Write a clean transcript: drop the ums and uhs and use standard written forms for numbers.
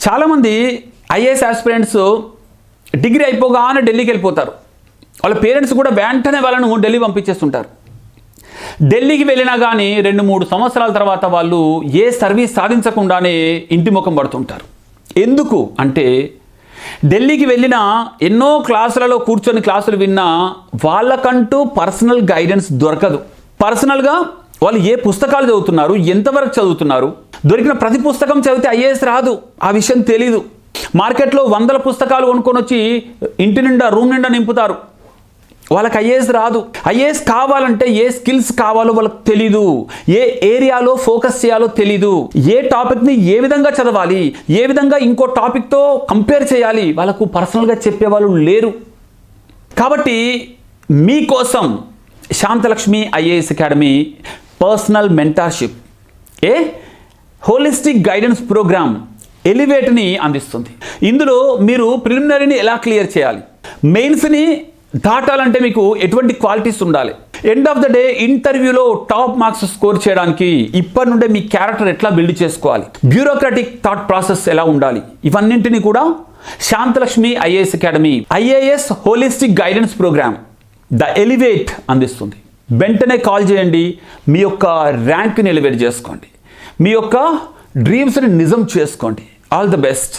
చాలామంది IAS aspirants degree అయిపోగానే ఢిల్లీకి వెళ్ళిపోతారు. వాళ్ళ పేరెంట్స్ కూడా వెంటనే వాళ్ళను ఢిల్లీ పంపించేస్తుంటారు. ఢిల్లీకి వెళ్ళినా కానీ 2-3 సంవత్సరాల తర్వాత వాళ్ళు ఏ సర్వీస్ సాధించకుండానే ఇంటి ముఖం పడుతుంటారు. ఎందుకు అంటే ఢిల్లీకి వెళ్ళిన ఎన్నో క్లాసులలో కూర్చొని క్లాసులు విన్నా వాళ్ళకంటూ పర్సనల్ గైడెన్స్ దొరకదు. పర్సనల్గా వాళ్ళు ఏ పుస్తకాలు చదువుతున్నారు, ఎంతవరకు చదువుతున్నారు, దొరికిన ప్రతి పుస్తకం చదివితే ఐఏఎస్ రాదు, ఆ విషయం తెలీదు. మార్కెట్లో 100 పుస్తకాలు కొనుక్కొని వచ్చి ఇంటి నిండా రూమ్ నిండా నింపుతారు, వాళ్ళకి ఐఏఎస్ రాదు. ఐఏఎస్ కావాలంటే ఏ స్కిల్స్ కావాలో వాళ్ళకి తెలీదు, ఏ ఏరియాలో ఫోకస్ చేయాలో తెలీదు, ఏ టాపిక్ని ఏ విధంగా చదవాలి, ఏ విధంగా ఇంకో టాపిక్తో కంపేర్ చేయాలి, వాళ్ళకు పర్సనల్గా చెప్పేవాళ్ళు లేరు. కాబట్టి మీకోసం Shanthalakshmi IAS academy personal mentorship, holistic guidance programme ఎలివేట్ని అందిస్తుంది. ఇందులో మీరు ప్రిలిమినరీని ఎలా క్లియర్ చేయాలి, మెయిన్స్ని దాటాలంటే మీకు ఎటువంటి క్వాలిటీస్ ఉండాలి, ఎండ్ ఆఫ్ ద డే ఇంటర్వ్యూలో టాప్ మార్క్స్ స్కోర్ చేయడానికి ఇప్పటి నుండే మీ క్యారెక్టర్ ఎట్లా బిల్డ్ చేసుకోవాలి, బ్యూరోక్రాటిక్ థాట్ ప్రాసెస్ ఎలా ఉండాలి, ఇవన్నింటినీ కూడా Shanthalakshmi IAS academy IAS holistic guidance program the elevate అందిస్తుంది. వెంటనే కాల్ చేయండి, మీ యొక్క ర్యాంక్ని ఎలివేట్ చేసుకోండి, మీ యొక్క డ్రీమ్స్ని నిజం చేసుకోండి. All the best.